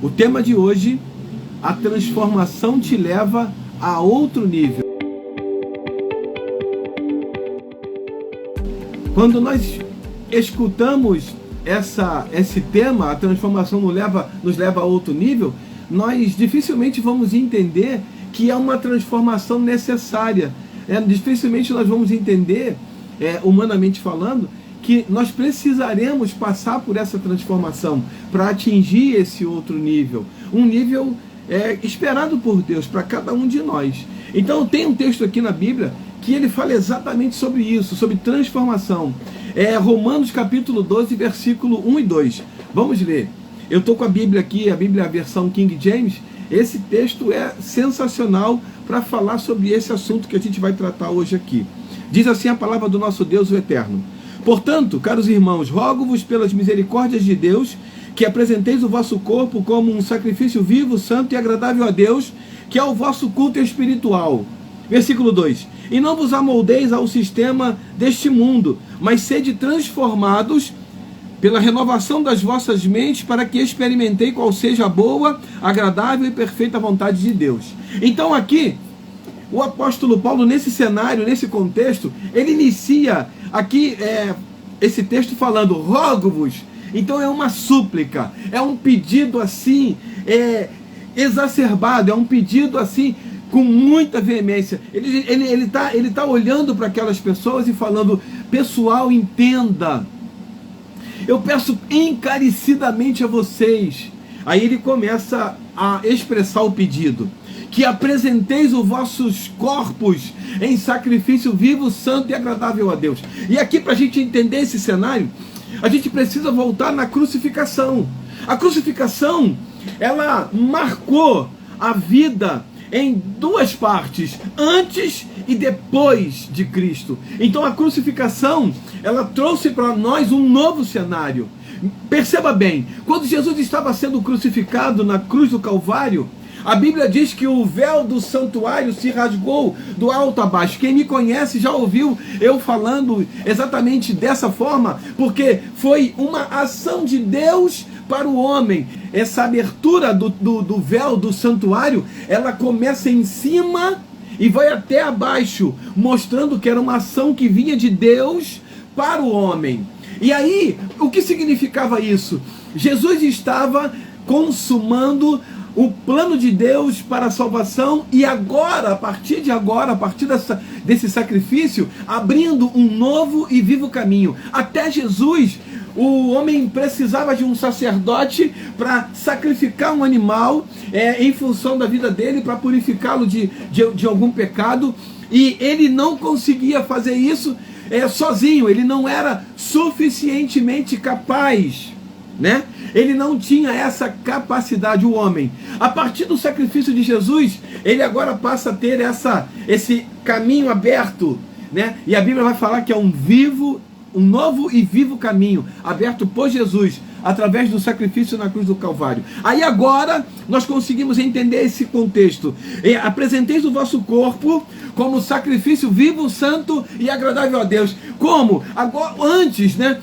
O tema de hoje: a transformação te leva a outro nível. Quando nós escutamos esse tema, a transformação nos leva a outro nível, nós dificilmente vamos entender que é uma transformação necessária. Dificilmente nós vamos entender, humanamente falando, que nós precisaremos passar por essa transformação para atingir esse outro nível. Um nível esperado por Deus para cada um de nós. Então tem um texto aqui na Bíblia que ele fala exatamente sobre isso, sobre transformação. Romanos capítulo 12, versículo 1 e 2. Vamos ler. Eu estou com a Bíblia aqui, a Bíblia, a versão King James. Esse texto é sensacional para falar sobre esse assunto que a gente vai tratar hoje aqui. Diz assim a palavra do nosso Deus, o Eterno: portanto, caros irmãos, rogo-vos pelas misericórdias de Deus, que apresenteis o vosso corpo como um sacrifício vivo, santo e agradável a Deus, que é o vosso culto espiritual. Versículo 2: e não vos amoldeis ao sistema deste mundo, mas sede transformados pela renovação das vossas mentes, para que experimentei qual seja a boa, agradável e perfeita vontade de Deus. Então aqui, o apóstolo Paulo, nesse cenário, nesse contexto, ele inicia aqui esse texto falando: rogo-vos. Então é uma súplica, é um pedido assim, exacerbado, é um pedido assim, com muita veemência. Ele tá olhando para aquelas pessoas e falando: pessoal, entenda, eu peço encarecidamente a vocês. Aí ele começa a expressar o pedido: que apresenteis os vossos corpos em sacrifício vivo, santo e agradável a Deus. E aqui, para a gente entender esse cenário, a gente precisa voltar na crucificação. A crucificação, ela marcou a vida em duas partes, antes e depois de Cristo. Então a crucificação, ela trouxe para nós um novo cenário. Perceba bem, quando Jesus estava sendo crucificado na cruz do Calvário, a Bíblia diz que o véu do santuário se rasgou do alto a baixo. Quem me conhece já ouviu eu falando exatamente dessa forma, porque foi uma ação de Deus para o homem. Essa abertura do véu do santuário, ela começa em cima e vai até abaixo, mostrando que era uma ação que vinha de Deus para o homem. E aí, o que significava isso? Jesus estava consumando o plano de Deus para a salvação, e agora, a partir desse sacrifício, abrindo um novo e vivo caminho. Até Jesus, o homem precisava de um sacerdote para sacrificar um animal em função da vida dele, para purificá-lo de algum pecado, e ele não conseguia fazer isso sozinho. Ele não era suficientemente capaz, né? Ele não tinha essa capacidade, o homem. A partir do sacrifício de Jesus, ele agora passa a ter esse caminho aberto, né? E a Bíblia vai falar que é um novo e vivo caminho, aberto por Jesus, através do sacrifício na cruz do Calvário. Aí agora, nós conseguimos entender esse contexto. Apresenteis o vosso corpo como sacrifício vivo, santo e agradável a Deus. Como? Agora, antes, né?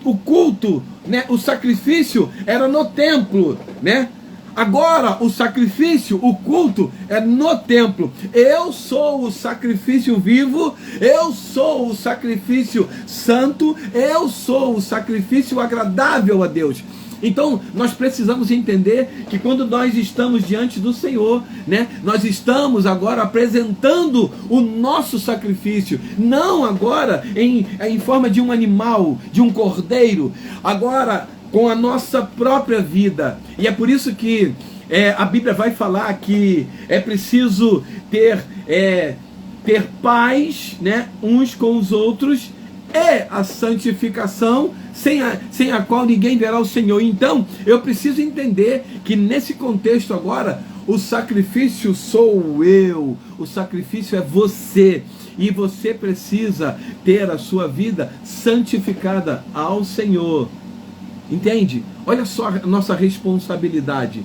O culto, né, o sacrifício era no templo, né? Agora o sacrifício, o culto é no templo. Eu sou o sacrifício vivo, eu sou o sacrifício santo, eu sou o sacrifício agradável a Deus. Então nós precisamos entender que quando nós estamos diante do Senhor, né, nós estamos agora apresentando o nosso sacrifício, não agora em forma de um animal, de um cordeiro, agora com a nossa própria vida. E é por isso que a Bíblia vai falar que é preciso ter paz, né, uns com os outros, é a santificação, sem a qual ninguém verá o Senhor. Então, eu preciso entender que nesse contexto agora, o sacrifício sou eu, o sacrifício é você, e você precisa ter a sua vida santificada ao Senhor. Entende? Olha só a nossa responsabilidade.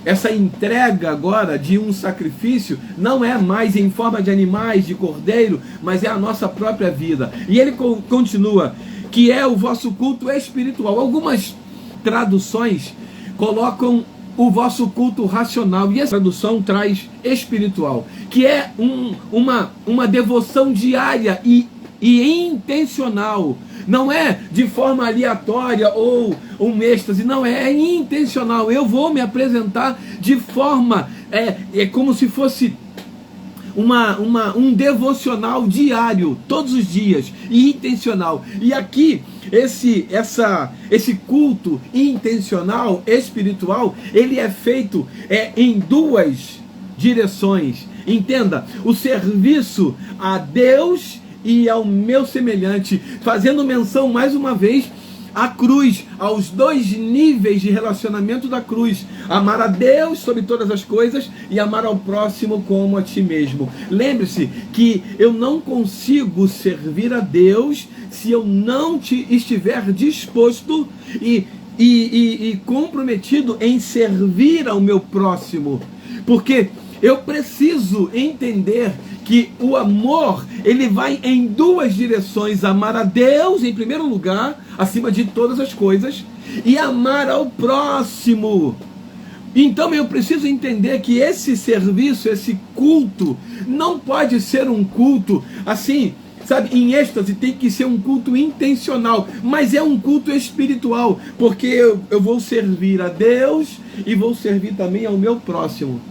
Essa entrega agora de um sacrifício não é mais em forma de animais, de cordeiro, mas é a nossa própria vida. E ele continua, que é o vosso culto espiritual. Algumas traduções colocam o vosso culto racional, e essa tradução traz espiritual, que é uma devoção diária e intencional. Não é de forma aleatória ou um êxtase, não, é intencional. Eu vou me apresentar de forma, é como se fosse um devocional diário, todos os dias, e intencional. E aqui, esse culto intencional, espiritual, ele é feito em duas direções. Entenda, o serviço a Deus e ao meu semelhante, fazendo menção mais uma vez à cruz, aos dois níveis de relacionamento da cruz: amar a Deus sobre todas as coisas e amar ao próximo como a ti mesmo. Lembre-se que eu não consigo servir a Deus se eu não estiver disposto e comprometido em servir ao meu próximo, porque eu preciso entender que o amor, ele vai em duas direções: amar a Deus em primeiro lugar, acima de todas as coisas, e amar ao próximo. Então eu preciso entender que esse serviço, esse culto, não pode ser um culto assim, sabe, em êxtase. Tem que ser um culto intencional, mas é um culto espiritual, porque eu vou servir a Deus e vou servir também ao meu próximo.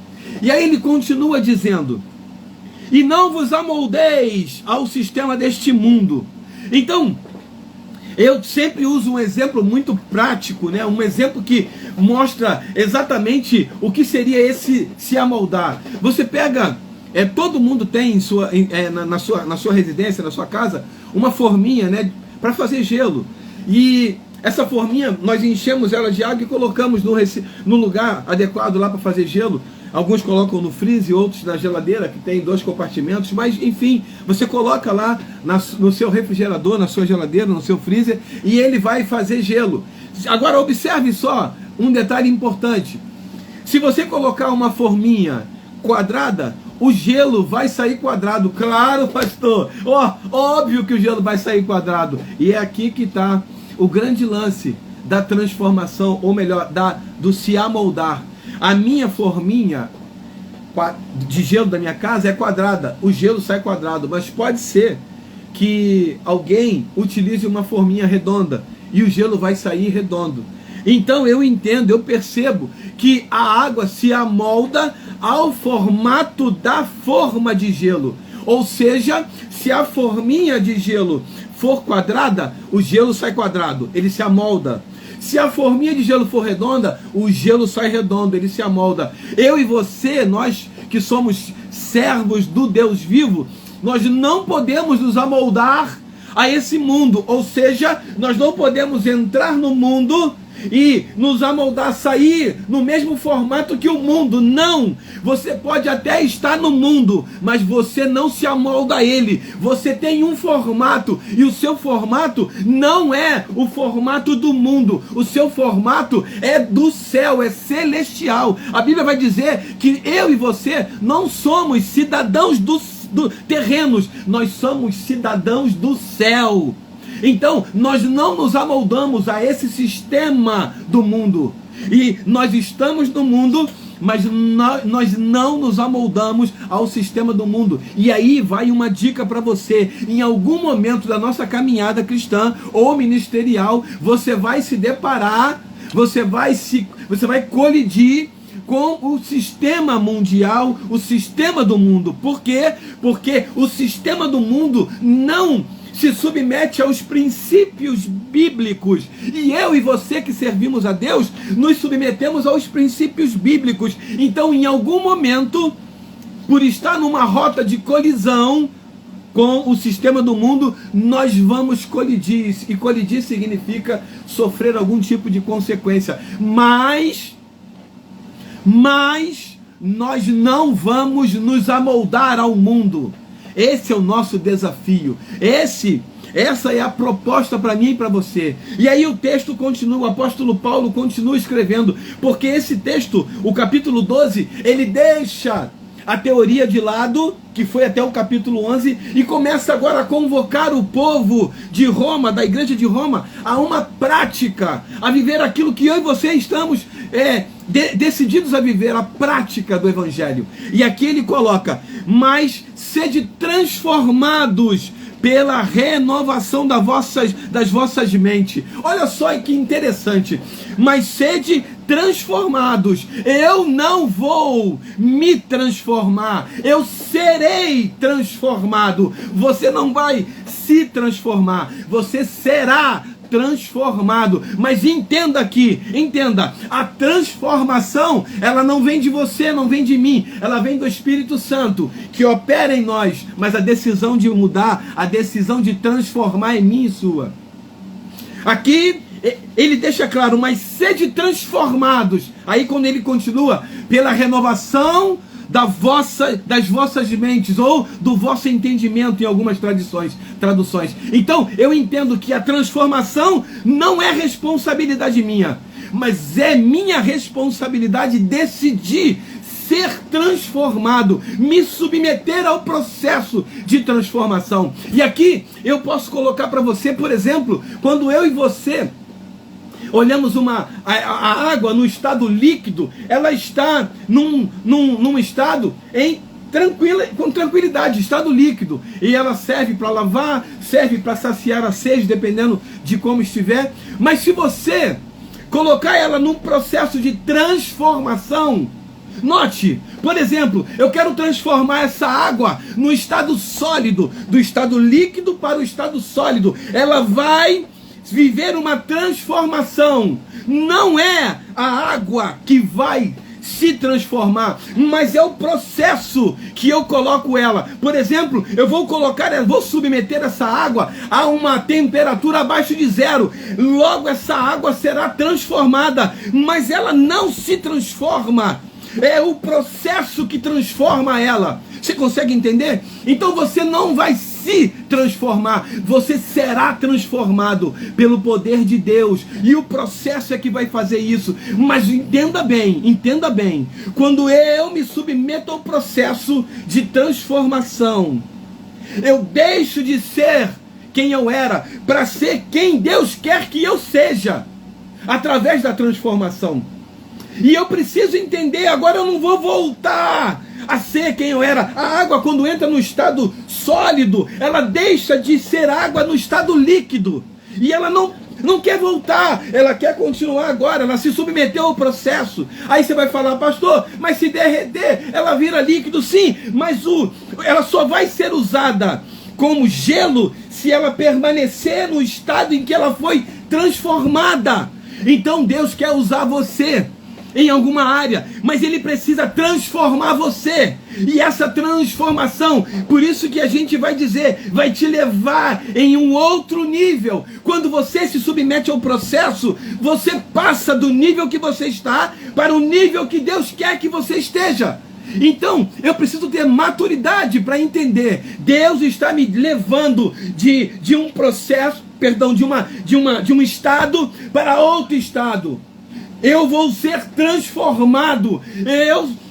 E aí ele continua dizendo: e não vos amoldeis ao sistema deste mundo. Então, eu sempre uso um exemplo muito prático, né? Um exemplo que mostra exatamente o que seria esse se amoldar. Você pega, todo mundo tem na sua residência, na sua casa, uma forminha, né, para fazer gelo. E essa forminha, nós enchemos ela de água e colocamos no lugar adequado lá para fazer gelo. Alguns colocam no freezer, outros na geladeira, que tem 2 compartimentos, mas enfim, você coloca lá no seu refrigerador, na sua geladeira, no seu freezer, e ele vai fazer gelo. Agora observe só um detalhe importante: se você colocar uma forminha quadrada, o gelo vai sair quadrado. Claro, pastor, óbvio que o gelo vai sair quadrado. E é aqui que está o grande lance da transformação, ou melhor, do se amoldar. A minha forminha de gelo da minha casa é quadrada, o gelo sai quadrado, mas pode ser que alguém utilize uma forminha redonda e o gelo vai sair redondo. Então eu entendo, eu percebo que a água se amolda ao formato da forma de gelo. Ou seja, se a forminha de gelo for quadrada, o gelo sai quadrado, ele se amolda. Se a forminha de gelo for redonda, o gelo sai redondo, ele se amolda. Eu e você, nós que somos servos do Deus vivo, nós não podemos nos amoldar a esse mundo. Ou seja, nós não podemos entrar no mundo e nos amoldar, sair no mesmo formato que o mundo. Não! Você pode até estar no mundo, mas você não se amolda a ele. Você tem um formato, e o seu formato não é o formato do mundo. O seu formato é do céu, é celestial. A Bíblia vai dizer que eu e você não somos cidadãos terrenos, nós somos cidadãos do céu. Então, nós não nos amoldamos a esse sistema do mundo. E nós estamos no mundo, mas nós não nos amoldamos ao sistema do mundo. E aí vai uma dica para você: em algum momento da nossa caminhada cristã ou ministerial, você vai se deparar, você vai colidir com o sistema mundial, o sistema do mundo. Por quê? Porque o sistema do mundo não se submete aos princípios bíblicos. E eu e você que servimos a Deus, nos submetemos aos princípios bíblicos. Então, em algum momento, por estar numa rota de colisão com o sistema do mundo, nós vamos colidir. E colidir significa sofrer algum tipo de consequência. Mas nós não vamos nos amoldar ao mundo. Esse é o nosso desafio. Essa é a proposta para mim e para você. E aí o texto continua, o apóstolo Paulo continua escrevendo, porque esse texto, o capítulo 12, ele deixa a teoria de lado, que foi até o capítulo 11, e começa agora a convocar o povo de Roma, da igreja de Roma, a uma prática, a viver aquilo que eu e você estamos decididos a viver a prática do Evangelho. E aqui ele coloca: mas sede transformados pela renovação das vossas mentes. Olha só que interessante. Mas sede transformados. Eu não vou me transformar, eu serei transformado. Você não vai se transformar, você será transformado. Mas entenda aqui, entenda, a transformação, ela não vem de você, não vem de mim, ela vem do Espírito Santo, que opera em nós. Mas a decisão de mudar, a decisão de transformar é minha e sua. Aqui ele deixa claro: mas sede transformados. Aí quando ele continua: pela renovação das vossas mentes, ou do vosso entendimento, em algumas traduções. Então eu entendo que a transformação não é responsabilidade minha, mas é minha responsabilidade decidir ser transformado, me submeter ao processo de transformação. E aqui eu posso colocar para você, por exemplo, quando eu e você olhamos a água no estado líquido, ela está num estado com tranquilidade, estado líquido, e ela serve para lavar, serve para saciar a sede, dependendo de como estiver. Mas se você colocar ela num processo de transformação, note, por exemplo, eu quero transformar essa água no estado sólido, do estado líquido para o estado sólido. Ela vai viver uma transformação. Não é a água que vai se transformar, mas é o processo que eu coloco ela. Por exemplo, eu vou submeter essa água a uma temperatura abaixo de 0. Logo essa água será transformada, mas ela não se transforma. É o processo que transforma ela. Você consegue entender? Então você não vai se transformar, você será transformado pelo poder de Deus, e o processo é que vai fazer isso. Mas entenda bem, quando eu me submeto ao processo de transformação, eu deixo de ser quem eu era para ser quem Deus quer que eu seja, através da transformação. E eu preciso entender: agora eu não vou voltar a ser quem eu era. A água, quando entra no estado sólido, ela deixa de ser água no estado líquido, e ela não quer voltar, ela quer continuar agora, ela se submeteu ao processo. Aí você vai falar: pastor, mas se derreter, ela vira líquido. Sim, mas ela só vai ser usada como gelo se ela permanecer no estado em que ela foi transformada. Então Deus quer usar você em alguma área, mas Ele precisa transformar você. E essa transformação, por isso que a gente vai dizer, vai te levar em um outro nível. Quando você se submete ao processo, você passa do nível que você está para o nível que Deus quer que você esteja. Então, eu preciso ter maturidade para entender: Deus está me levando de um processo, de um estado para outro estado. Eu vou ser transformado,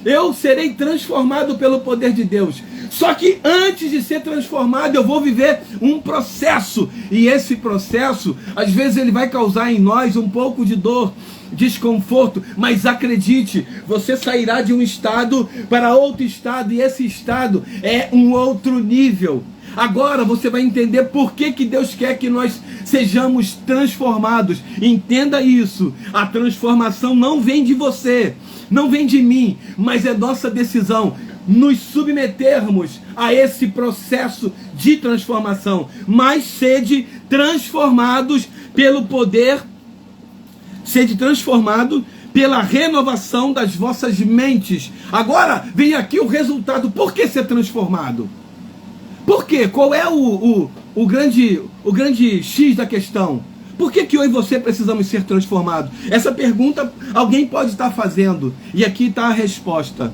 eu serei transformado pelo poder de Deus. Só que antes de ser transformado, eu vou viver um processo. E esse processo, às vezes ele vai causar em nós um pouco de dor, desconforto. Mas acredite, você sairá de um estado para outro estado, e esse estado é um outro nível. Agora você vai entender por que Deus quer que nós sejamos transformados. Entenda isso: a transformação não vem de você, não vem de mim, mas é nossa decisão nos submetermos a esse processo de transformação. Mas sede transformados pelo poder, sede transformado pela renovação das vossas mentes. Agora vem aqui o resultado. Por que ser transformado? Por quê? Qual é o grande X da questão? Por que eu e você precisamos ser transformados? Essa pergunta alguém pode estar fazendo, e aqui está a resposta: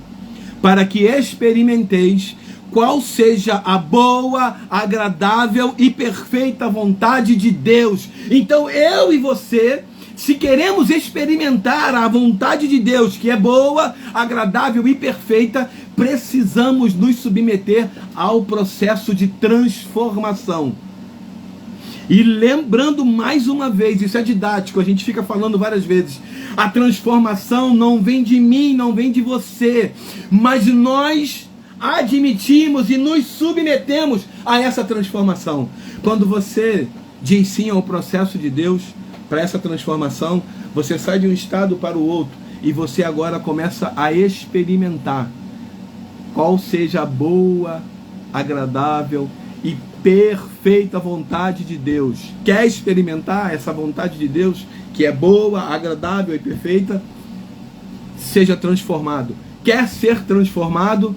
para que experimenteis qual seja a boa, agradável e perfeita vontade de Deus. Então eu e você, se queremos experimentar a vontade de Deus, que é boa, agradável e perfeita, precisamos nos submeter ao processo de transformação. E lembrando mais uma vez, isso é didático, a gente fica falando várias vezes, a transformação não vem de mim, não vem de você, mas nós admitimos e nos submetemos a essa transformação. Quando você diz sim ao processo de Deus para essa transformação, você sai de um estado para o outro e você agora começa a experimentar qual seja a boa, agradável e perfeita vontade de Deus. Quer experimentar essa vontade de Deus, que é boa, agradável e perfeita? Seja transformado. Quer ser transformado?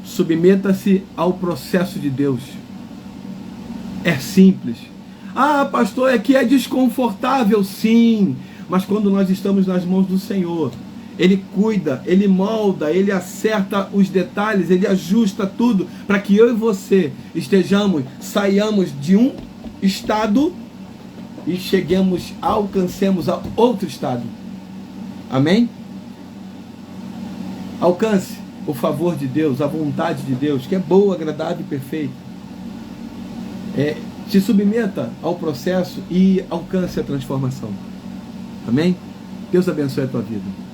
Submeta-se ao processo de Deus. É simples. Ah, pastor, é que é desconfortável. Sim, mas quando nós estamos nas mãos do Senhor, Ele cuida, Ele molda, Ele acerta os detalhes, Ele ajusta tudo para que eu e você saiamos de um estado e alcancemos a outro estado. Amém? Alcance o favor de Deus, a vontade de Deus, que é boa, agradável e perfeita. Se submeta ao processo e alcance a transformação. Amém? Deus abençoe a tua vida.